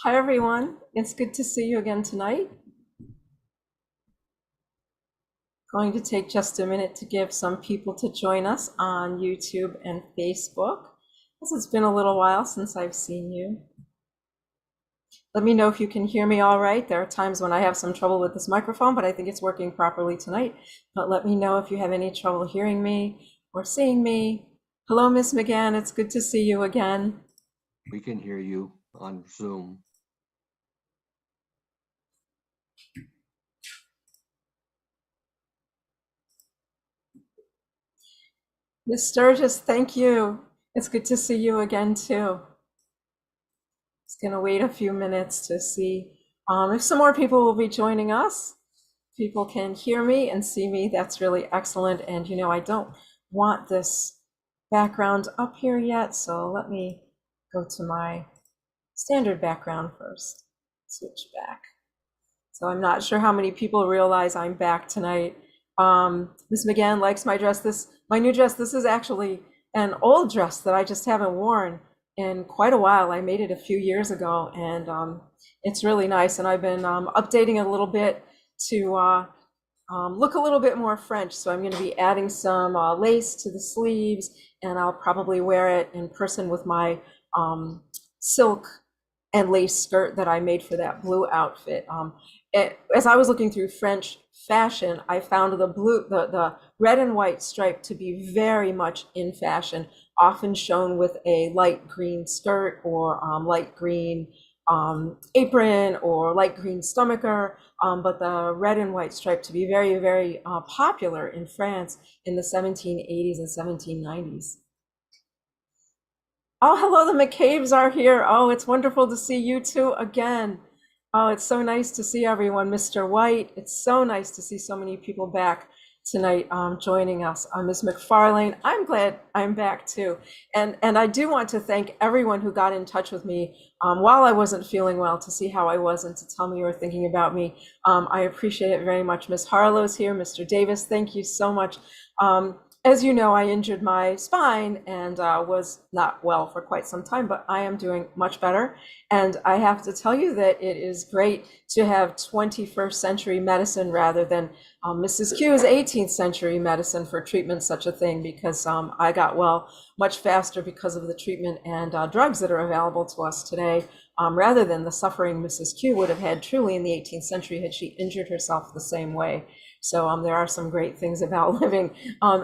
Hi, everyone. It's good to see you again tonight. Going to take just a minute to give some people to join us on YouTube and Facebook, as it's been a little while since I've seen you. Let me know if you can hear me all right. There are times when I have some trouble with this microphone, but I think it's working properly tonight. But let me know if you have any trouble hearing me or seeing me. Hello, Miss McGann. It's good to see you again. We can hear you on Zoom. Miss Sturgis, thank you. It's good to see you again, too. Just going to wait a few minutes to see if some more people will be joining us. People can hear me and see me. That's really excellent. And I don't want this background up here yet, so let me go to my standard background first. Switch back. So I'm not sure how many people realize I'm back tonight. Miss McGann likes my dress. My new dress. This is actually an old dress that I just haven't worn in quite a while. I made it a few years ago, and it's really nice. And I've been updating it a little bit to look a little bit more French. So I'm going to be adding some lace to the sleeves, and I'll probably wear it in person with my silk and lace skirt that I made for that blue outfit. As I was looking through French fashion, I found the red and white stripe to be very much in fashion, often shown with a light green skirt or light green apron or light green stomacher, but the red and white stripe to be very, very popular in France in the 1780s and 1790s. Oh, hello, the McCabe's are here. Oh, it's wonderful to see you two again. Oh, it's so nice to see everyone. Mr. White, it's so nice to see so many people back tonight joining us. Ms. McFarlane, I'm glad I'm back too. And I do want to thank everyone who got in touch with me while I wasn't feeling well to see how I was and to tell me you were thinking about me. I appreciate it very much. Ms. Harlow's here. Mr. Davis, thank you so much. As you know, I injured my spine and was not well for quite some time, but I am doing much better. And I have to tell you that it is great to have 21st century medicine rather than Mrs. Q's 18th century medicine for treatment such a thing, because I got well much faster because of the treatment and drugs that are available to us today, rather than the suffering Mrs. Q would have had truly in the 18th century had she injured herself the same way. So there are some great things about living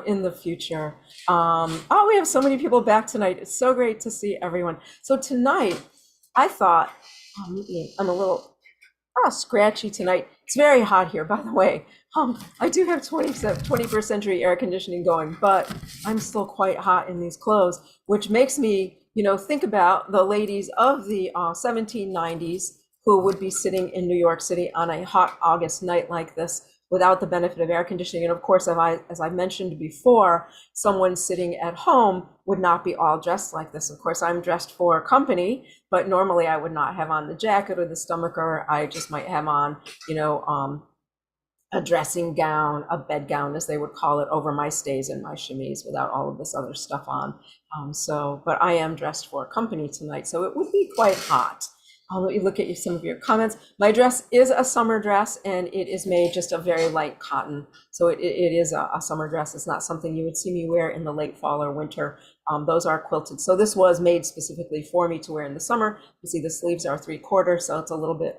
in the future. Oh, we have so many people back tonight. It's so great to see everyone. So tonight, I thought, I'm a little scratchy tonight. It's very hot here, by the way. I do have 21st century air conditioning going, but I'm still quite hot in these clothes, which makes me, think about the ladies of the 1790s who would be sitting in New York City on a hot August night like this without the benefit of air conditioning. And of course, as I mentioned before, someone sitting at home would not be all dressed like this. Of course, I'm dressed for company, but normally I would not have on the jacket or the stomacher. I just might have on, a dressing gown, a bed gown, as they would call it, over my stays and my chemise without all of this other stuff on. But I am dressed for company tonight, so it would be quite hot. I'll let you look at some of your comments. My dress is a summer dress, and it is made just of very light cotton. So it is a summer dress. It's not something you would see me wear in the late fall or winter. Those are quilted. So this was made specifically for me to wear in the summer. You see the sleeves are 3/4, so it's a little bit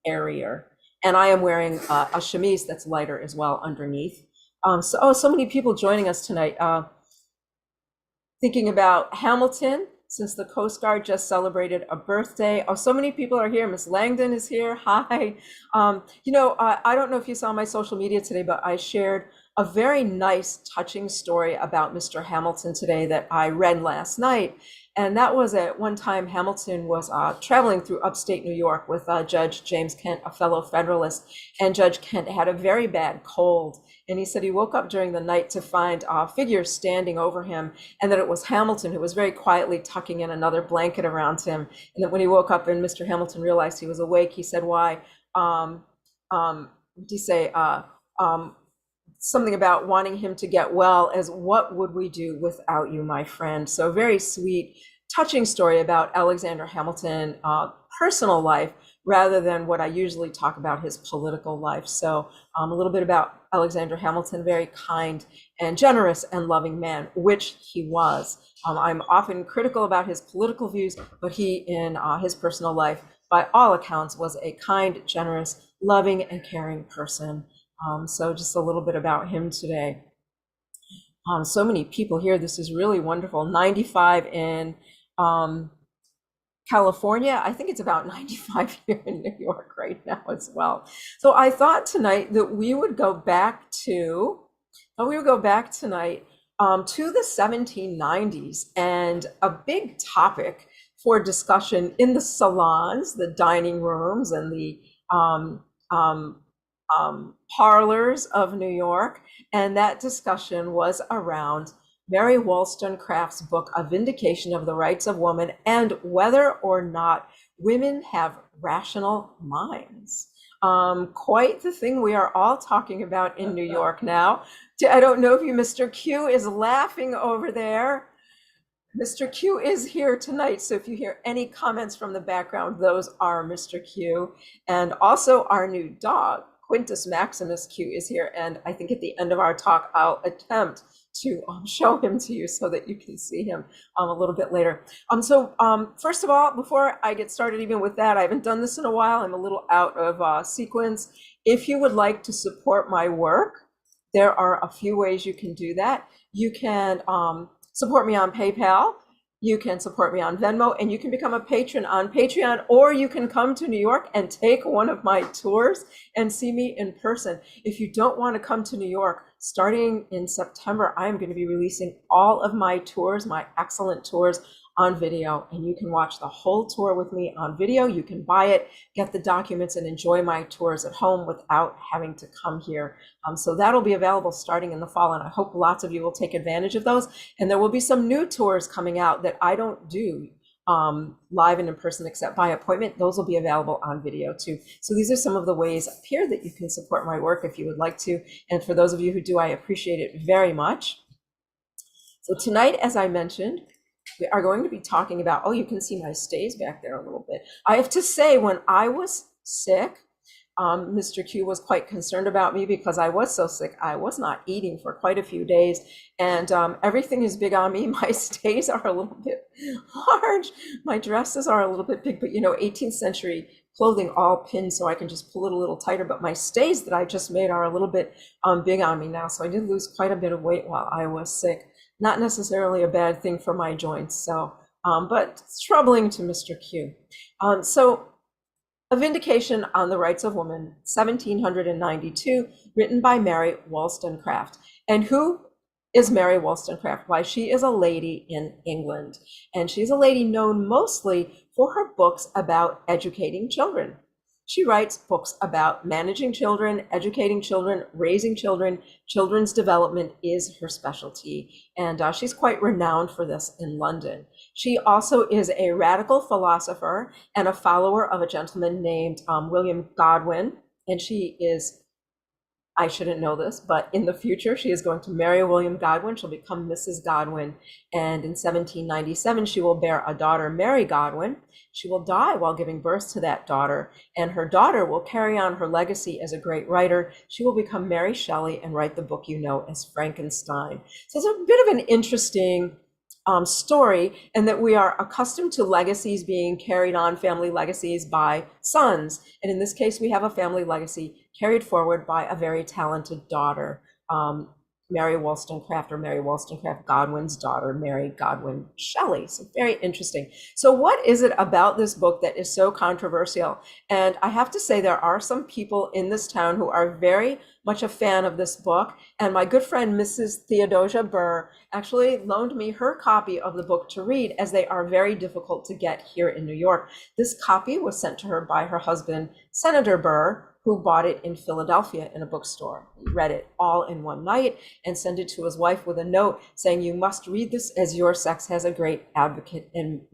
airier. And I am wearing a chemise that's lighter as well underneath. So many people joining us tonight. Thinking about Hamilton, since the Coast Guard just celebrated a birthday. Oh, so many people are here. Miss Langdon is here. Hi. I don't know if you saw my social media today, but I shared a very nice, touching story about Mr. Hamilton today that I read last night. And that was at one time Hamilton was traveling through upstate New York with Judge James Kent, a fellow Federalist. And Judge Kent had a very bad cold. And he said he woke up during the night to find figures standing over him, and that it was Hamilton who was very quietly tucking in another blanket around him. And that when he woke up and Mr. Hamilton realized he was awake, he said, "Why?" What did he say? Something about wanting him to get well, as what would we do without you, my friend? So very sweet, touching story about Alexander Hamilton, personal life rather than what I usually talk about, his political life. So a little bit about Alexander Hamilton, very kind and generous and loving man, which he was. I'm often critical about his political views, but he, in his personal life, by all accounts, was a kind, generous, loving, and caring person. So just a little bit about him today. So many people here. This is really wonderful. 95 in California. I think it's about 95 here in New York right now as well. So I thought tonight that we would go back to, tonight to the 1790s, and a big topic for discussion in the salons, the dining rooms, and the parlors of New York. And that discussion was around Mary Wollstonecraft's book, A Vindication of the Rights of Woman, and whether or not women have rational minds. Quite the thing we are all talking about in New York now. I don't know if you, Mr. Q is laughing over there. Mr. Q is here tonight, so if you hear any comments from the background, those are Mr. Q. And also our new dog, Quintus Maximus Q, is here. And I think at the end of our talk, I'll attempt to show him to you so that you can see him a little bit later. First of all, before I get started even with that, I haven't done this in a while. I'm a little out of sequence. If you would like to support my work, there are a few ways you can do that. You can support me on PayPal, you can support me on Venmo, and you can become a patron on Patreon, or you can come to New York and take one of my tours and see me in person. If you don't want to come to New York, starting in September, I'm going to be releasing all of my tours, my excellent tours, on video, and you can watch the whole tour with me on video. You can buy it, get the documents, and enjoy my tours at home without having to come here. So that'll be available starting in the fall, and I hope lots of you will take advantage of those. And there will be some new tours coming out that I don't do live and in person except by appointment. Those will be available on video too. So these are some of the ways up here that you can support my work if you would like to. And for those of you who do, I appreciate it very much. So tonight, as I mentioned, we are going to be talking about, oh, you can see my stays back there a little bit. I have to say, when I was sick, Mr. Q was quite concerned about me because I was so sick. I was not eating for quite a few days, and everything is big on me. My stays are a little bit large. My dresses are a little bit big, but 18th century clothing all pinned so I can just pull it a little tighter. But my stays that I just made are a little bit big on me now. So I did lose quite a bit of weight while I was sick. Not necessarily a bad thing for my joints, so but it's troubling to Mr. Q. So A Vindication on the Rights of Woman, 1792, written by Mary Wollstonecraft. And who is Mary Wollstonecraft? Why, she is a lady in England, and she's a lady known mostly for her books about educating children. She writes books about managing children, educating children, raising children. Children's development is her specialty, and she's quite renowned for this in London. She also is a radical philosopher and a follower of a gentleman named William Godwin, and she is, I shouldn't know this, but in the future, she is going to marry William Godwin. She'll become Mrs. Godwin, and in 1797, she will bear a daughter, Mary Godwin. She will die while giving birth to that daughter, and her daughter will carry on her legacy as a great writer. She will become Mary Shelley and write the book you know as Frankenstein. So it's a bit of an interesting story, and that we are accustomed to legacies being carried on, family legacies by sons. And in this case, we have a family legacy carried forward by a very talented daughter, Mary Wollstonecraft, or Mary Wollstonecraft Godwin's daughter, Mary Godwin Shelley. So very interesting. So what is it about this book that is so controversial? And I have to say, there are some people in this town who are very much a fan of this book. And my good friend, Mrs. Theodosia Burr, actually loaned me her copy of the book to read, as they are very difficult to get here in New York. This copy was sent to her by her husband, Senator Burr, who bought it in Philadelphia in a bookstore. He read it all in one night and sent it to his wife with a note saying, "You must read this, as your sex has a great advocate in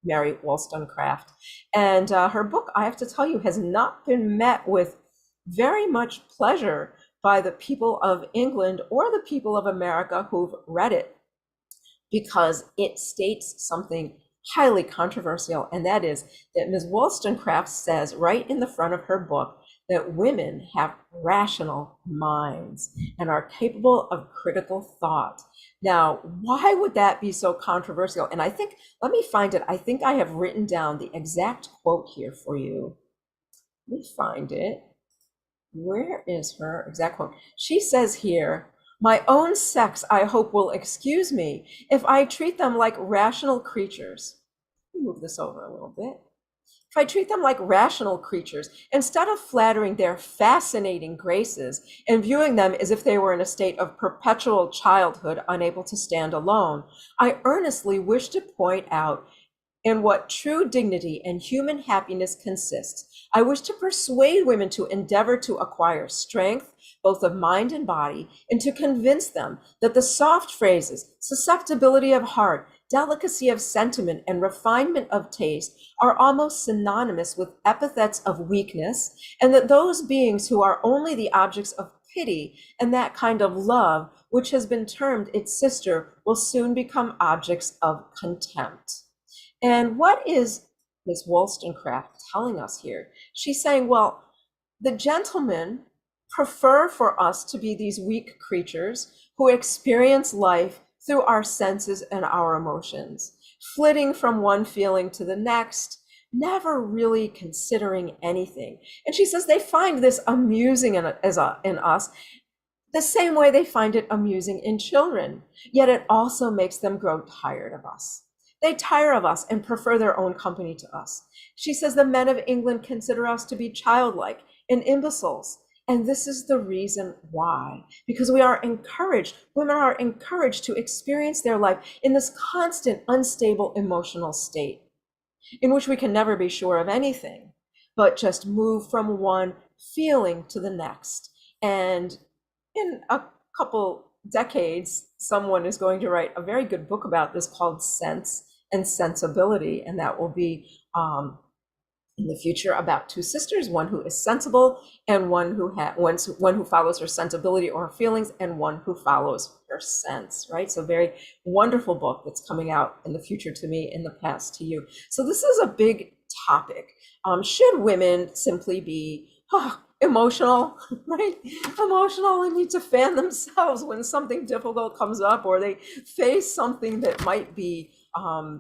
Mary Wollstonecraft." And her book, I have to tell you, has not been met with very much pleasure by the people of England or the people of America who've read it, because it states something highly controversial, and that is that Ms. Wollstonecraft says right in the front of her book that women have rational minds and are capable of critical thought. Now, why would that be so controversial? And I think, let me find it. I think I have written down the exact quote here for you. Let me find it. Where is her exact quote? She says here, "My own sex, I hope, will excuse me if I treat them like rational creatures." Let me move this over a little bit. If I treat them like rational creatures, instead of flattering their fascinating graces and viewing them as if they were in a state of perpetual childhood, unable to stand alone, I earnestly wish to point out in what true dignity and human happiness consists. I wish to persuade women to endeavor to acquire strength, both of mind and body, and to convince them that the soft phrases, susceptibility of heart, delicacy of sentiment, and refinement of taste are almost synonymous with epithets of weakness, and that those beings who are only the objects of pity and that kind of love which has been termed its sister will soon become objects of contempt. And what is Miss Wollstonecraft telling us here? She's saying, well, the gentlemen prefer for us to be these weak creatures who experience life through our senses and our emotions, flitting from one feeling to the next, never really considering anything. And she says they find this amusing in us the same way they find it amusing in children, yet it also makes them grow tired of us. They tire of us and prefer their own company to us. She says the men of England consider us to be childlike and imbeciles. And this is the reason why, because we are encouraged, women are encouraged to experience their life in this constant, unstable emotional state in which we can never be sure of anything, but just move from one feeling to the next. And in a couple decades, someone is going to write a very good book about this called Sense and Sensibility, and that will be in the future about two sisters, one who is sensible and one who follows her sensibility or her feelings, and one who follows her sense, right? So very wonderful book that's coming out in the future to me, in the past to you. So this is a big topic. Should women simply be emotional, right? Emotional and need to fan themselves when something difficult comes up, or they face something that might be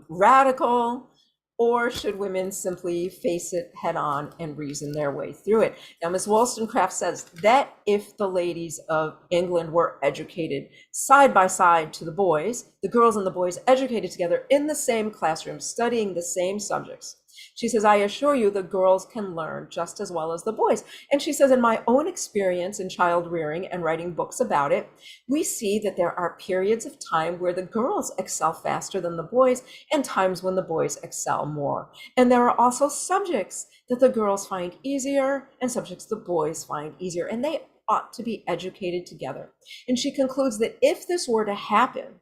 radical? Or should women simply face it head on and reason their way through it? Now, Ms. Wollstonecraft says that if the ladies of England were educated side by side to the boys, the girls and the boys educated together in the same classroom, studying the same subjects, she says, I assure you the girls can learn just as well as the boys. And she says, in my own experience in child rearing and writing books about it, we see that there are periods of time where the girls excel faster than the boys and times when the boys excel more. And there are also subjects that the girls find easier and subjects the boys find easier, and they ought to be educated together. And she concludes that if this were to happen,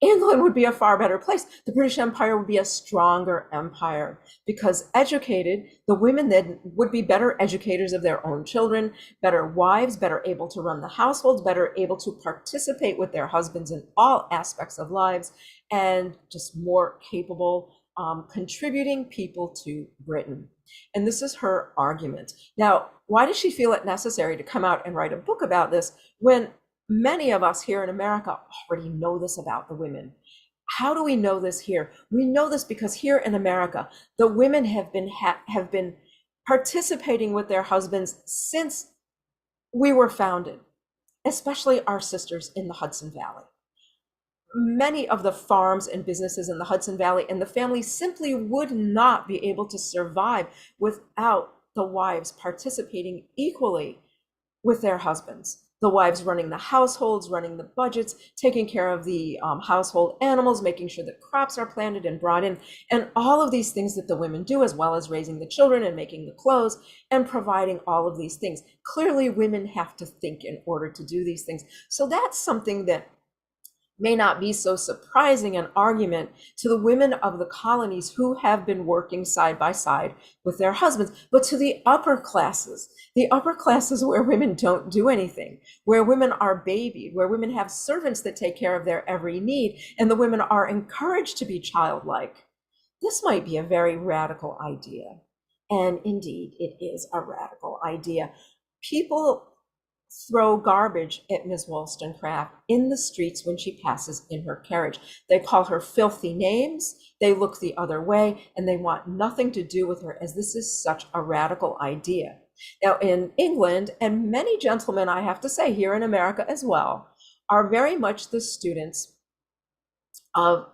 England would be a far better place. The British Empire would be a stronger empire, because educated, the women then would be better educators of their own children, better wives, better able to run the households, better able to participate with their husbands in all aspects of lives, and just more capable contributing people to Britain. And this is her argument. Now, why does she feel it necessary to come out and write a book about this when many of us here in America already know this about the women? How do we know this here? We know this because here in America, the women have been participating with their husbands since we were founded, especially our sisters in the Hudson Valley. Many of the farms and businesses in the Hudson Valley and the families simply would not be able to survive without the wives participating equally with their husbands. The wives running the households, running the budgets, taking care of the household animals, making sure that crops are planted and brought in, and all of these things that the women do, as well as raising the children and making the clothes and providing all of these things. Clearly, women have to think in order to do these things. So that's something that may not be so surprising an argument to the women of the colonies who have been working side by side with their husbands, but to the upper classes where women don't do anything, where women are babied, where women have servants that take care of their every need, and the women are encouraged to be childlike. this might be a very radical idea. And indeed, it is a radical idea. People throw garbage at Ms. Wollstonecraft in the streets when she passes in her carriage. They call her filthy names, they look the other way, and they want nothing to do with her, as this is such a radical idea. Now, in England, and many gentlemen, I have to say, here in America as well, are very much the students of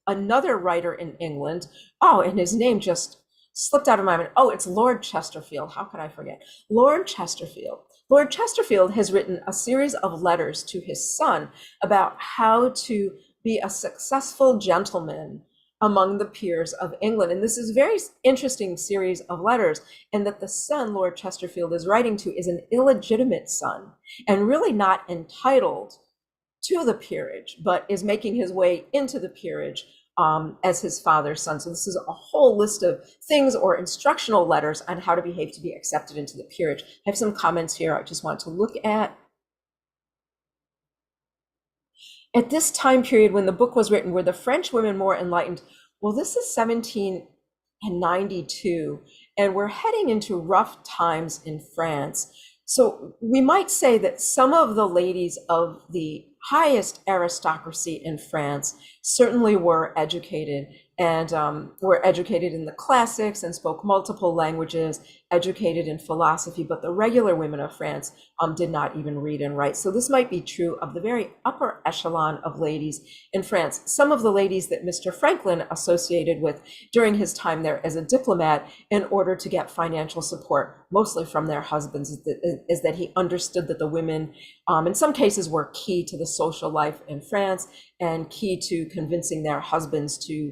another writer in England. Oh, and his name just slipped out of my mind. Oh, it's Lord Chesterfield. How could I forget? Lord Chesterfield. Lord Chesterfield has written a series of letters to his son about how to be a successful gentleman among the peers of England. And this is a very interesting series of letters, and that the son Lord Chesterfield is writing to is an illegitimate son and really not entitled to the peerage, but is making his way into the peerage as his father's son. So this is a whole list of things or instructional letters on how to behave to be accepted into the peerage. I have some comments here I just want to look at. At this time period when the book was written, were the French women more enlightened? Well, this is 1792, and we're heading into rough times in France. So we might say that some of the ladies of the highest aristocracy in France certainly were educated, and were educated in the classics and spoke multiple languages, educated in philosophy, but the regular women of France did not even read and write. So this might be true of the very upper echelon of ladies in France. Some of the ladies that Mr. Franklin associated with during his time there as a diplomat in order to get financial support, mostly from their husbands, is that he understood that the women in some cases were key to the social life in France and key to convincing their husbands to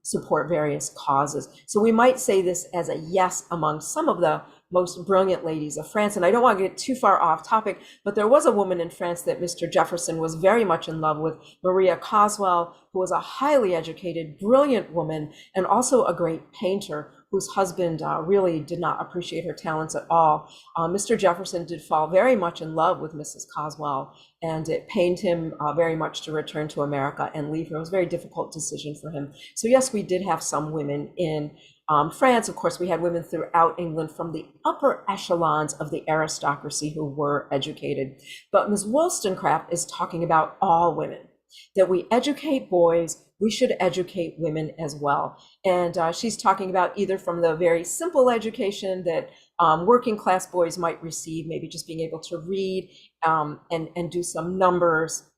support various causes. So we might say this as a yes among some of the most brilliant ladies of France. And I don't want to get too far off topic, but there was a woman in France that Mr. Jefferson was very much in love with, Maria Coswell, who was a highly educated, brilliant woman, and also a great painter, whose husband really did not appreciate her talents at all. Mr. Jefferson did fall very much in love with Mrs. Coswell, and it pained him very much to return to America and leave her. It was a very difficult decision for him. So yes, we did have some women in France. Of course, we had women throughout England from the upper echelons of the aristocracy who were educated. But Ms. Wollstonecraft is talking about all women, that we educate boys, we should educate women as well. And she's talking about either from the very simple education that working class boys might receive, maybe just being able to read and do some numbers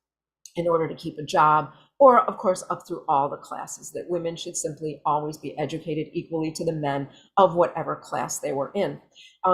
in order to keep a job, or of course up through all the classes, that women should simply always be educated equally to the men of whatever class they were in.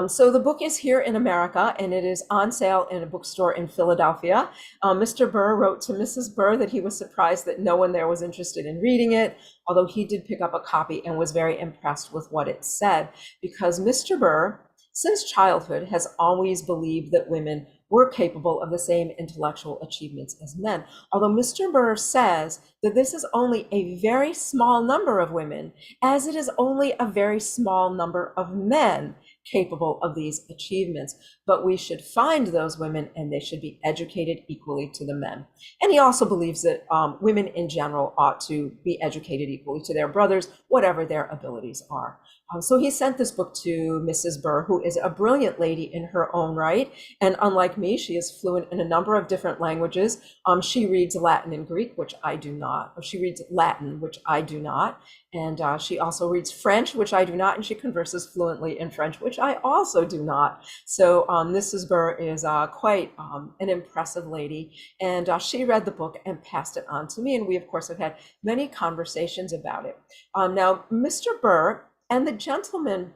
So the book is here in America, and it is on sale in a bookstore in Philadelphia. Mr. Burr wrote to Mrs. Burr that he was surprised that no one there was interested in reading it, although he did pick up a copy and was very impressed with what it said, because Mr. Burr, since childhood, has always believed that women were capable of the same intellectual achievements as men. Although Mr. Burr says that this is only a very small number of women, as it is only a very small number of men capable of these achievements. But we should find those women, and they should be educated equally to the men. And he also believes that women in general ought to be educated equally to their brothers, whatever their abilities are. So he sent this book to Mrs. Burr, who is a brilliant lady in her own right. And unlike me, she is fluent in a number of different languages. She reads Latin and Greek, which I do not. Or she reads Latin, which I do not. And she also reads French, which I do not. And she converses fluently in French, which I also do not. So Mrs. Burr is quite an impressive lady. And she read the book and passed it on to me. And we, of course, have had many conversations about it. Now, Mr. Burr and the gentlemen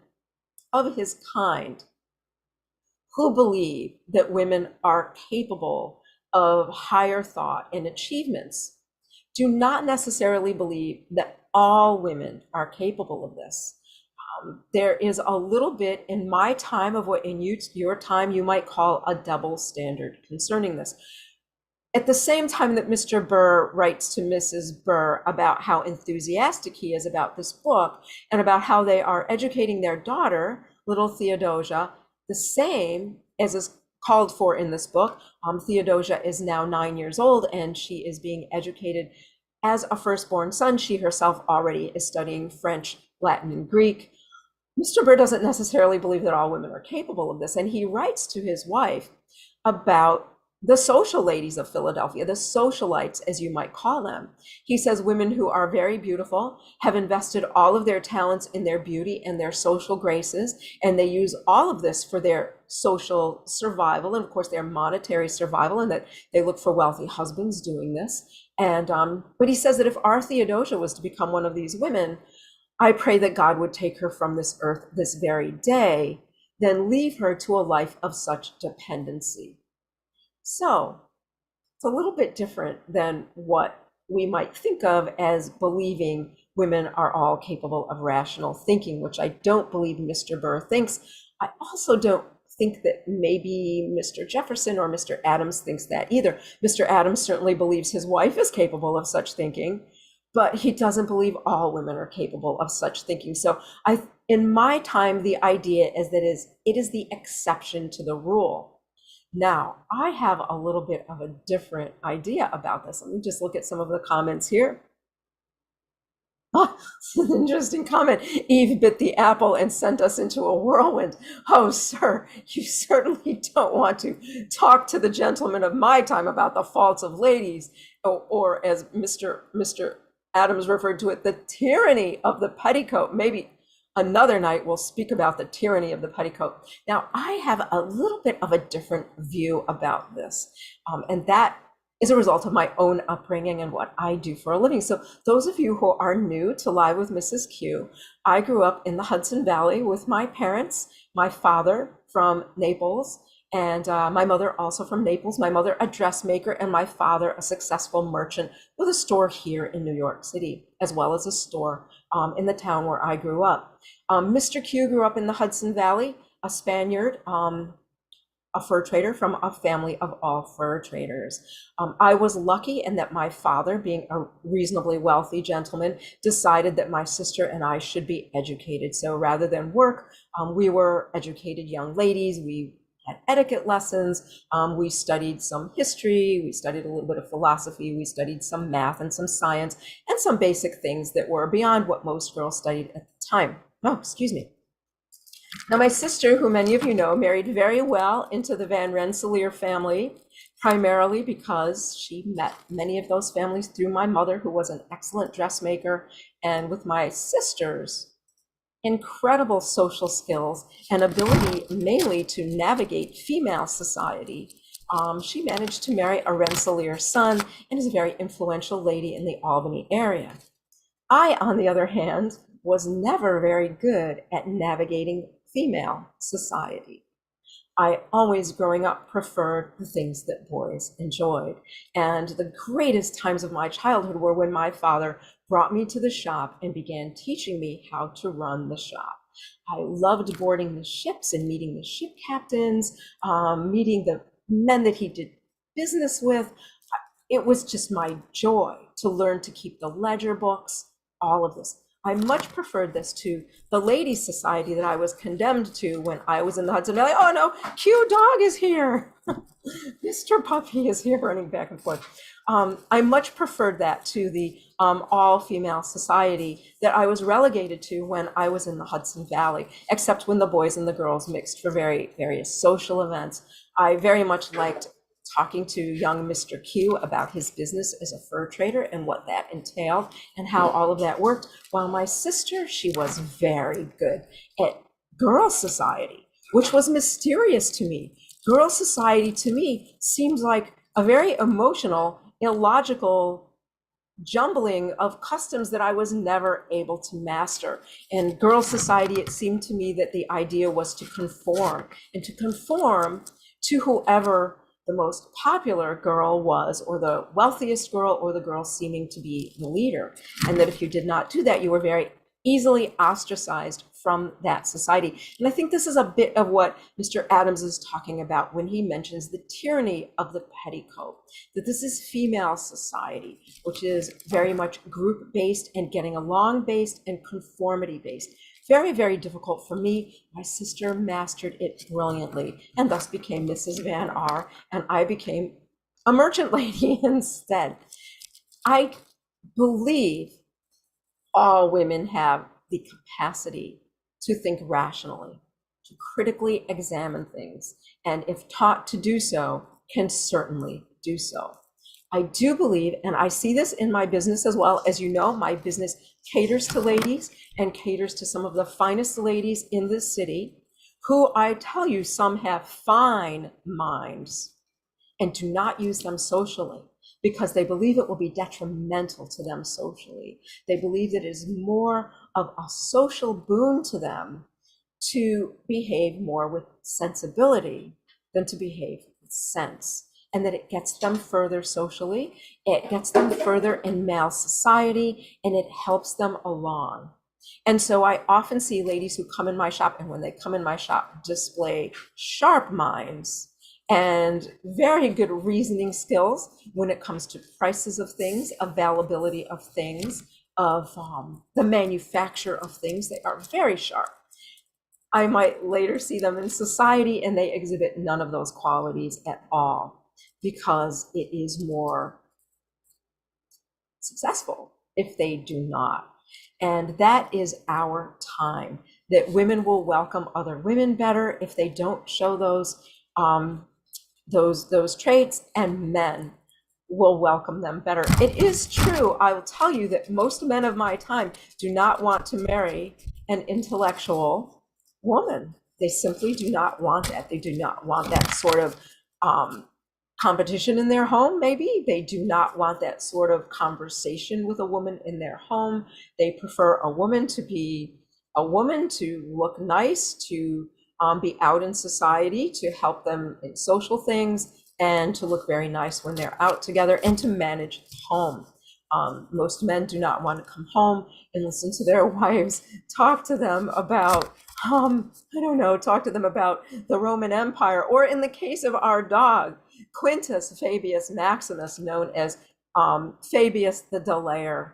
of his kind who believe that women are capable of higher thought and achievements do not necessarily believe that all women are capable of this. There is a little bit in my time of what in your time you might call a double standard concerning this. At the same time that Mr. Burr writes to Mrs. Burr about how enthusiastic he is about this book and about how they are educating their daughter, little Theodosia, the same as is called for in this book. Theodosia is now 9 years old, and she is being educated as a firstborn son, she herself already is studying French, Latin, and Greek. Mr. Burr doesn't necessarily believe that all women are capable of this, and he writes to his wife about the social ladies of Philadelphia, the socialites, as you might call them. He says women who are very beautiful have invested all of their talents in their beauty and their social graces, and they use all of this for their social survival and, of course, their monetary survival, and that they look for wealthy husbands doing this. And but he says that if our Theodosia was to become one of these women, I pray that God would take her from this earth this very day, then leave her to a life of such dependency. So it's a little bit different than what we might think of as believing women are all capable of rational thinking, which I don't believe Mr. Burr thinks. I also don't think that maybe Mr. Jefferson or Mr. Adams thinks that either. Mr. Adams certainly believes his wife is capable of such thinking, but he doesn't believe all women are capable of such thinking. So in my time, the idea is that it is the exception to the rule. Now, I have a little bit of a different idea about this. Let me just look at some of the comments here. Oh, an interesting comment. Eve bit the apple and sent us into a whirlwind. Oh, sir, you certainly don't want to talk to the gentlemen of my time about the faults of ladies, or as Mr. Adams referred to it, the tyranny of the petticoat. Maybe another night we'll speak about the tyranny of the petticoat. Now, I have a little bit of a different view about this, and that is a result of my own upbringing and what I do for a living. So those of you who are new to Live with Mrs. Q, I grew up in the Hudson Valley with my parents, my father from Naples, and my mother also from Naples. My mother a dressmaker, and my father a successful merchant with a store here in New York City, as well as a store in the town where I grew up. Mr. Q grew up in the Hudson Valley, a Spaniard, a fur trader from a family of all fur traders. I was lucky in that my father, being a reasonably wealthy gentleman, decided that my sister and I should be educated. So rather than work, we were educated young ladies. We had etiquette lessons. We studied some history. We studied a little bit of philosophy. We studied some math and some science and some basic things that were beyond what most girls studied at the time. Oh, excuse me. Now, my sister, who many of you know, married very well into the Van Rensselaer family, primarily because she met many of those families through my mother, who was an excellent dressmaker, and with my sister's incredible social skills and ability mainly to navigate female society. She managed to marry a Rensselaer son and is a very influential lady in the Albany area. I, on the other hand, was never very good at navigating female society. I always, growing up, preferred the things that boys enjoyed. And the greatest times of my childhood were when my father brought me to the shop and began teaching me how to run the shop. I loved boarding the ships and meeting the ship captains, meeting the men that he did business with. It was just my joy to learn to keep the ledger books, all of this. I much preferred this to the ladies' society that I was condemned to when I was in the Hudson Valley. Oh no, Q Dog is here. Mr. Puppy is here running back and forth. I much preferred that to the all-female society that I was relegated to when I was in the Hudson Valley, except when the boys and the girls mixed for various social events. I very much liked talking to young Mr. Q about his business as a fur trader and what that entailed and how all of that worked. While my sister, she was very good at girls' society, which was mysterious to me. Girls' society to me seemed like a very emotional, illogical jumbling of customs that I was never able to master. In girls' society, it seemed to me that the idea was to conform, and to conform to whoever the most popular girl was, or the wealthiest girl, or the girl seeming to be the leader. And that if you did not do that, you were very easily ostracized from that society. And I think this is a bit of what Mr. Adams is talking about when he mentions the tyranny of the petticoat, that this is female society, which is very much group-based and getting along-based and conformity-based. Very, very difficult for me. My sister mastered it brilliantly and thus became Mrs. Van R, and I became a merchant lady instead. I believe all women have the capacity to think rationally, to critically examine things, and if taught to do so, can certainly do so. I do believe, and I see this in my business as well. As you know, my business caters to ladies and caters to some of the finest ladies in this city, who I tell you, some have fine minds and do not use them socially because they believe it will be detrimental to them socially. They believe that it is more of a social boon to them to behave more with sensibility than to behave with sense, and that it gets them further socially, it gets them further in male society, and it helps them along. And so I often see ladies who come in my shop, and when they come in my shop, display sharp minds and very good reasoning skills when it comes to prices of things, availability of things, of the manufacture of things. They are very sharp. I might later see them in society and they exhibit none of those qualities at all, because it is more successful if they do not. And that is our time, that women will welcome other women better if they don't show those traits, and men will welcome them better. It is true, I will tell you, that most men of my time do not want to marry an intellectual woman. They simply do not want that. They do not want that sort of competition in their home, maybe. They do not want that sort of conversation with a woman in their home. They prefer a woman to be a woman, to look nice, to be out in society, to help them in social things, and to look very nice when they're out together, and to manage the home. Most men do not want to come home and listen to their wives talk to them about, I don't know, talk to them about the Roman Empire, or in the case of our dog, Quintus Fabius Maximus, known as Fabius the Delayer,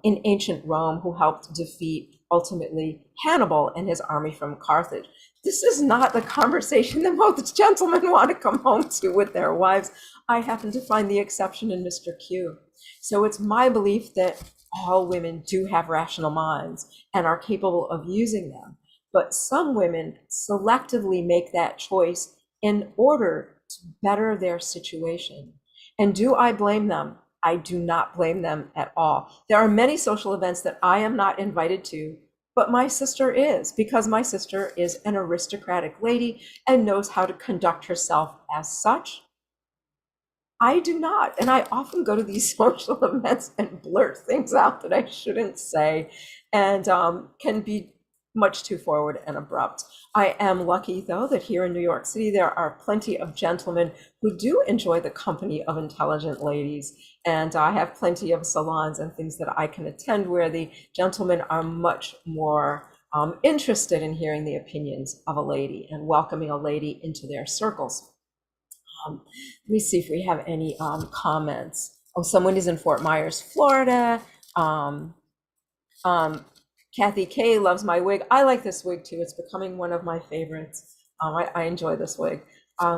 in ancient Rome, who helped defeat ultimately Hannibal and his army from Carthage. This is not the conversation that most gentlemen want to come home to with their wives. I happen to find the exception in Mr. Q. So it's my belief that all women do have rational minds and are capable of using them. But some women selectively make that choice in order to better their situation. And do I blame them? I do not blame them at all. There are many social events that I am not invited to, but my sister is, because my sister is an aristocratic lady and knows how to conduct herself as such. I do not, and I often go to these social events and blurt things out that I shouldn't say, and can be much too forward and abrupt. I am lucky, though, that here in New York City, there are plenty of gentlemen who do enjoy the company of intelligent ladies. And I have plenty of salons and things that I can attend where the gentlemen are much more interested in hearing the opinions of a lady and welcoming a lady into their circles. Let me see if we have any comments. Oh, someone is in Fort Myers, Florida. Kathy K loves my wig. I like this wig too. It's becoming one of my favorites. I enjoy this wig.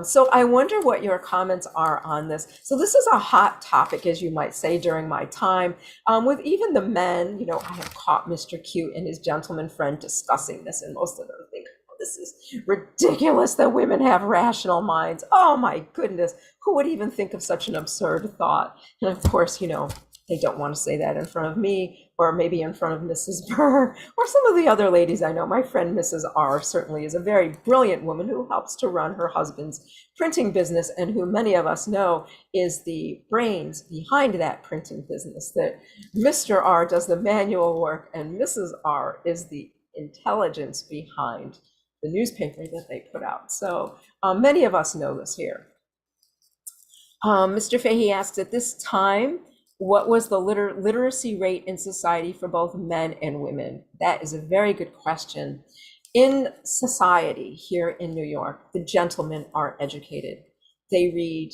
So I wonder what your comments are on this. So this is a hot topic, as you might say, during my time with even the men. You know, I have caught Mr. Q and his gentleman friend discussing this, and most of them think, oh, this is ridiculous that women have rational minds. Oh my goodness, who would even think of such an absurd thought? And of course, you know, they don't want to say that in front of me, or maybe in front of Mrs. Burr, or some of the other ladies I know. My friend Mrs. R certainly is a very brilliant woman who helps to run her husband's printing business, and who many of us know is the brains behind that printing business. That Mr. R does the manual work, and Mrs. R is the intelligence behind the newspaper that they put out. So many of us know this here. Mr. Fahey asks, at this time, what was the literacy rate in society for both men and women? That is a very good question. In society here in New York, the gentlemen are educated. They read,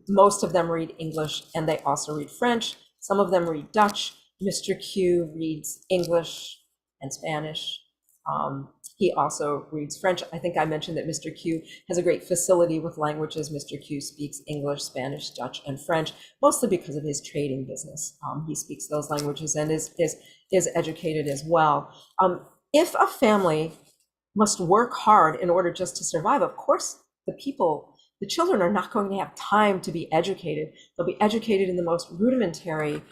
most of them read English, and they also read French. Some of them read Dutch. Mr. Q reads English and Spanish. He also reads French. I think I mentioned that Mr. Q has a great facility with languages. Mr. Q speaks English, Spanish, Dutch, and French, mostly because of his trading business. He speaks those languages and is educated as well. If a family must work hard in order just to survive, of course, the children are not going to have time to be educated. They'll be educated in the most rudimentary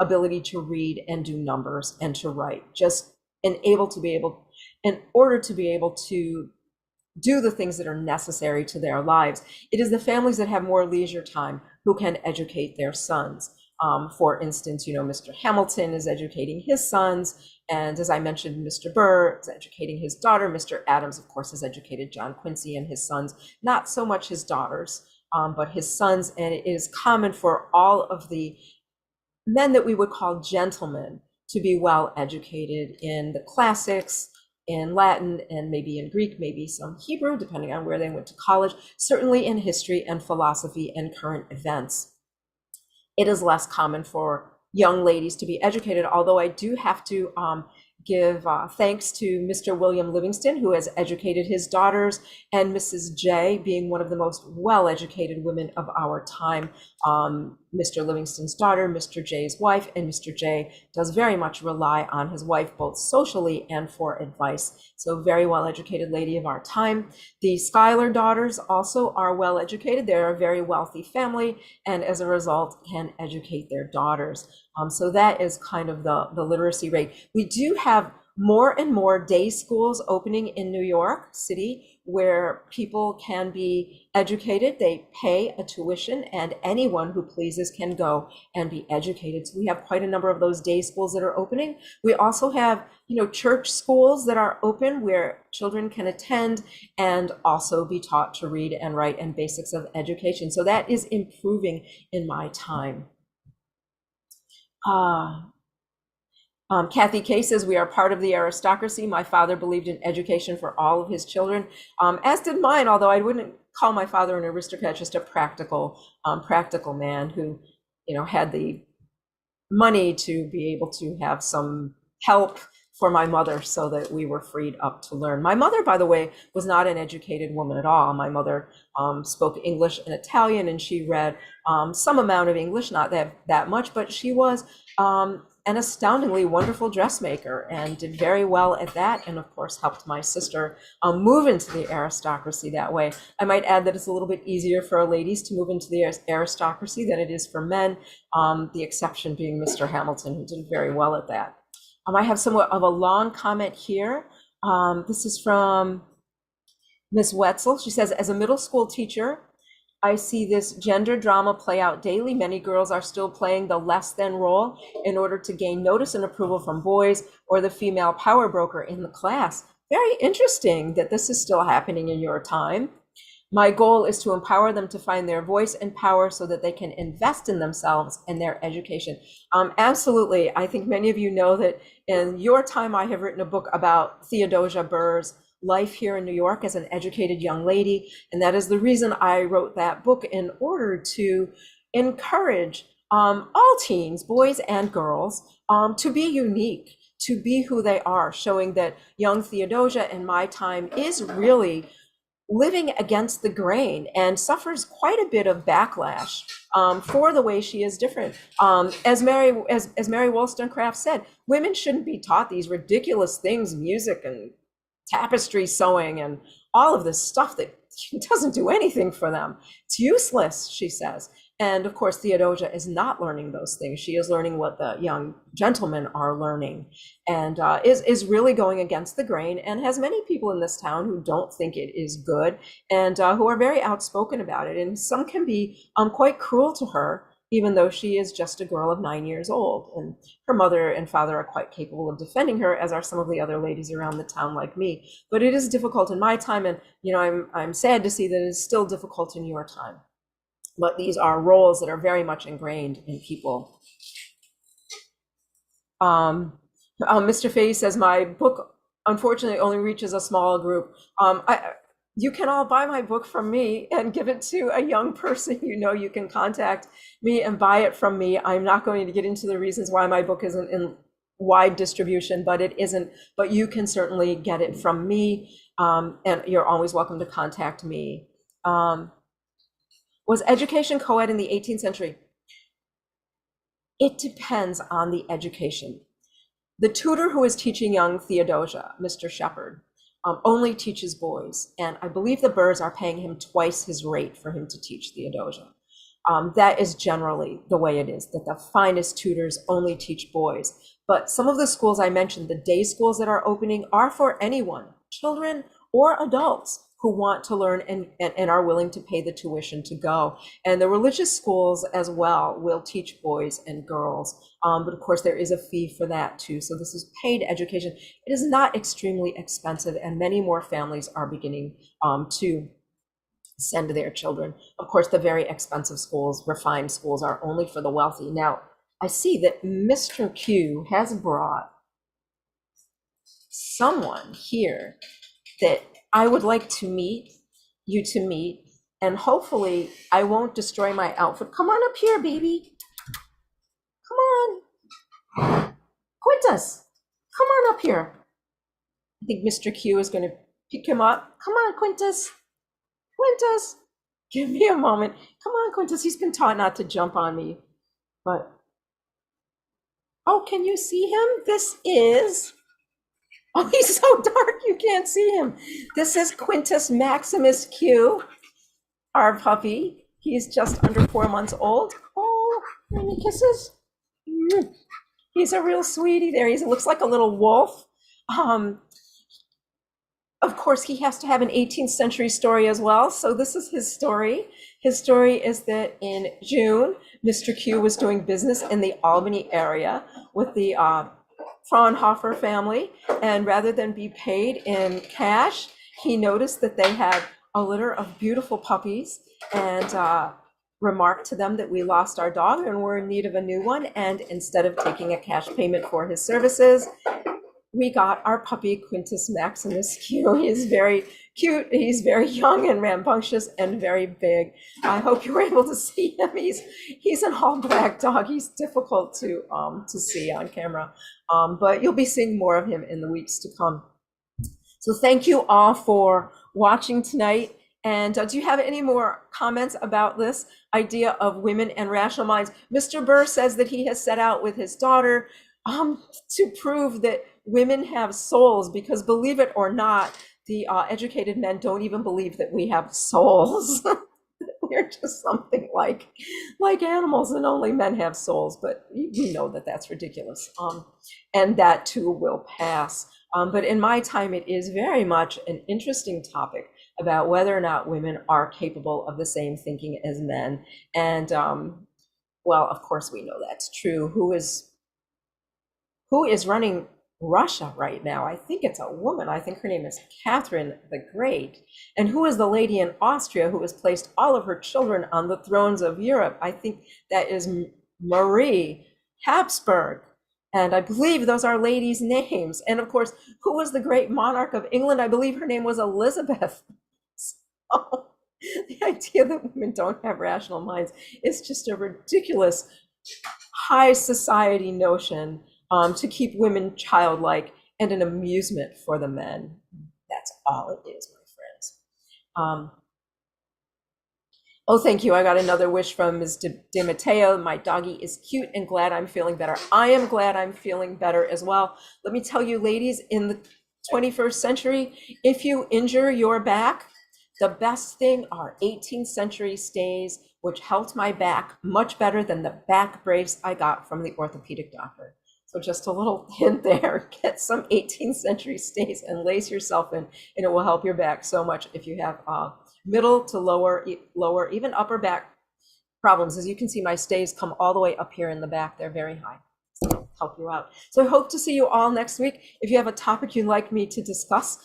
ability to read and do numbers and to write, just in order to be able to do the things that are necessary to their lives. It is the families that have more leisure time who can educate their sons. For instance, Mr. Hamilton is educating his sons, and as I mentioned, Mr. Burr is educating his daughter. Mr. Adams, of course, has educated John Quincy and his sons, not so much his daughters, but his sons. And it is common for all of the men that we would call gentlemen to be well educated in the classics, in Latin, and maybe in Greek, maybe some Hebrew, depending on where they went to college, certainly in history and philosophy and current events. It is less common for young ladies to be educated, although I do have to give thanks to Mr. William Livingston, who has educated his daughters, and Mrs. J being one of the most well-educated women of our time. Mr. Livingston's daughter, Mr. J's wife, and Mr. J does very much rely on his wife, both socially and for advice. So very well-educated lady of our time. The Schuyler daughters also are well-educated. They're a very wealthy family, and as a result, can educate their daughters. So that is kind of the literacy rate. We do have more and more day schools opening in New York City where people can be educated. They pay a tuition and anyone who pleases can go and be educated. So we have quite a number of those day schools that are opening. We also have, church schools that are open where children can attend and also be taught to read and write and basics of education. So that is improving in my time. Kathy Kay says, we are part of the aristocracy. My father believed in education for all of his children, as did mine, although I wouldn't call my father an aristocrat, just a practical man who, had the money to be able to have some help for my mother so that we were freed up to learn. My mother, by the way, was not an educated woman at all. My mother spoke English and Italian, and she read some amount of English, not that much, but she was an astoundingly wonderful dressmaker and did very well at that, and of course helped my sister move into the aristocracy that way. I might add that it's a little bit easier for ladies to move into the aristocracy than it is for men, the exception being Mr. Hamilton, who did very well at that. I have somewhat of a long comment here. This is from Ms. Wetzel. She says, as a middle school teacher, I see this gender drama play out daily. Many girls are still playing the less than role in order to gain notice and approval from boys or the female power broker in the class. Very interesting that this is still happening in your time. My goal is to empower them to find their voice and power so that they can invest in themselves and their education. Absolutely. I think many of you know that in your time, I have written a book about Theodosia Burr's life here in New York as an educated young lady. And that is the reason I wrote that book, in order to encourage all teens, boys and girls, to be unique, to be who they are, showing that young Theodosia in my time is really living against the grain and suffers quite a bit of backlash for the way she is different. As Mary Wollstonecraft said, women shouldn't be taught these ridiculous things, music and tapestry sewing and all of this stuff that doesn't do anything for them. It's useless, she says. And of course, Theodosia is not learning those things. She is learning what the young gentlemen are learning, and is really going against the grain, and has many people in this town who don't think it is good, and who are very outspoken about it. And some can be quite cruel to her, even though she is just a girl of 9 years old. And her mother and father are quite capable of defending her, as are some of the other ladies around the town like me. But it is difficult in my time, and I'm sad to see that it is still difficult in your time. But these are roles that are very much ingrained in people. Mr. Fay says, my book unfortunately only reaches a small group. You can all buy my book from me and give it to a young person. You can contact me and buy it from me. I'm not going to get into the reasons why my book isn't in wide distribution, but it isn't. But you can certainly get it from me, and you're always welcome to contact me. Was education co-ed in the 18th century? It depends on the education. The tutor who is teaching young Theodosia, Mr. Shepherd, only teaches boys, and I believe the Burrs are paying him twice his rate for him to teach Theodosia. That is generally the way it is, that the finest tutors only teach boys. But some of the schools I mentioned, the day schools that are opening, are for anyone, children or adults, who want to learn and are willing to pay the tuition to go. And the religious schools as well will teach boys and girls. But of course, there is a fee for that too. So this is paid education. It is not extremely expensive, and many more families are beginning to send their children. Of course, the very expensive schools, refined schools, are only for the wealthy. Now, I see that Mr. Q has brought someone here that I would like to meet, and hopefully I won't destroy my outfit. Come on up here, baby. Come on. Quintus, come on up here. I think Mr. Q is going to pick him up. Come on, Quintus. Quintus, give me a moment. Come on, Quintus. He's been taught not to jump on me. But, oh, can you see him? This is... Oh, he's so dark you can't see him. This is Quintus Maximus Q, our puppy. He's just under 4 months old. Oh, any kisses? He's a real sweetie there. He looks like a little wolf. Of course, he has to have an 18th century story as well. So this is his story. His story is that in June, Mr. Q was doing business in the Albany area with the Fraunhofer family, and rather than be paid in cash, he noticed that they had a litter of beautiful puppies, and remarked to them that we lost our dog and were in need of a new one. And instead of taking a cash payment for his services, we got our puppy Quintus Maximus Q. He is very cute. He's very young and rambunctious and very big. I hope you were able to see him. He's an all black dog. He's difficult to see on camera, but you'll be seeing more of him in the weeks to come. So thank you all for watching tonight. And do you have any more comments about this idea of women and rational minds? Mr. Burr says that he has set out with his daughter to prove that women have souls, because believe it or not, the educated men don't even believe that we have souls. We're just something like animals, and only men have souls. But we know that that's ridiculous, and that too will pass. But in my time, it is very much an interesting topic about whether or not women are capable of the same thinking as men. And well, of course, we know that's true. Who is running Russia right now? I think it's a woman. I think her name is Catherine the Great. And who is the lady in Austria who has placed all of her children on the thrones of Europe? I think that is Marie Habsburg. And I believe those are ladies' names. And of course, who was the great monarch of England? I believe her name was Elizabeth. So the idea that women don't have rational minds is just a ridiculous high society notion to keep women childlike and an amusement for the men. That's all it is, my friends. Oh, thank you. I got another wish from Ms. De Matteo. My doggy is cute and glad I'm feeling better. I am glad I'm feeling better as well. Let me tell you, ladies, in the 21st century, if you injure your back, the best thing are 18th century stays, which helped my back much better than the back brace I got from the orthopedic doctor. So just a little hint there, get some 18th century stays and lace yourself in, and it will help your back so much if you have middle to lower, even upper back problems. As you can see, my stays come all the way up here in the back. They're very high, so help you out. So I hope to see you all next week. If you have a topic you'd like me to discuss,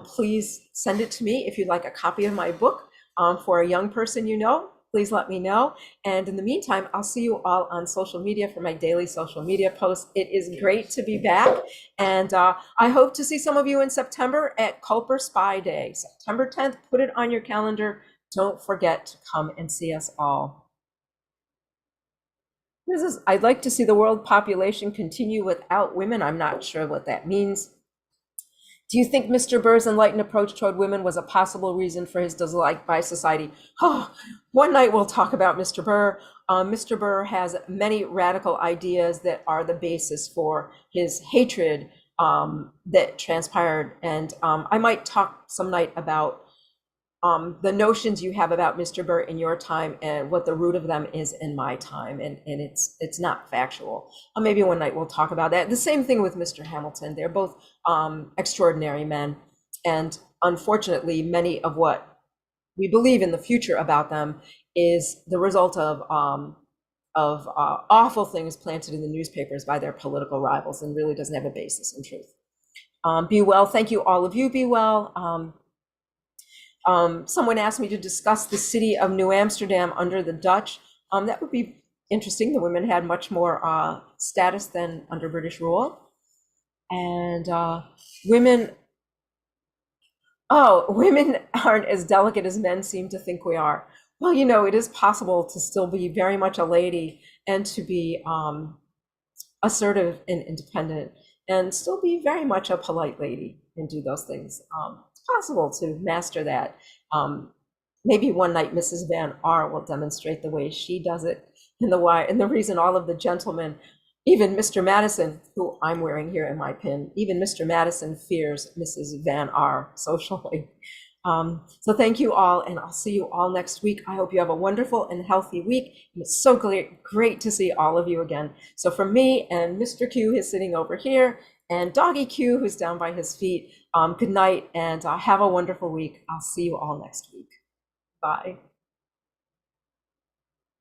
please send it to me. If you'd like a copy of my book for a young person you know, please let me know. And in the meantime, I'll see you all on social media for my daily social media posts. It is great to be back. And I hope to see some of you in September at Culper Spy Day, September 10th. Put it on your calendar. Don't forget to come and see us all. This is, I'd like to see the world population continue without women. I'm not sure what that means. Do you think Mr. Burr's enlightened approach toward women was a possible reason for his dislike by society? Oh, one night we'll talk about Mr. Burr. Mr. Burr has many radical ideas that are the basis for his hatred that transpired. And I might talk some night about the notions you have about Mr. Burr in your time and what the root of them is in my time, and it's not factual. Maybe one night we'll talk about that. The same thing with Mr. Hamilton. They're both extraordinary men, and unfortunately, many of what we believe in the future about them is the result of awful things planted in the newspapers by their political rivals, and really doesn't have a basis in truth. Be well. Thank you, all of you. Be well. Someone asked me to discuss the city of New Amsterdam under the Dutch. That would be interesting. The women had much more status than under British rule. And women aren't as delicate as men seem to think we are. Well, you know, it is possible to still be very much a lady and to be assertive and independent and still be very much a polite lady and do those things. Possible to master that. Maybe one night Mrs. Van R will demonstrate the way she does it, and the reason all of the gentlemen, even Mr. Madison, who I'm wearing here in my pin, even Mr. Madison fears Mrs. Van R socially. So thank you all, and I'll see you all next week. I hope you have a wonderful and healthy week. And it's so great to see all of you again. So from me and Mr. Q, who's sitting over here, and Doggy Q, who's down by his feet, good night, and have a wonderful week. I'll see you all next week. Bye.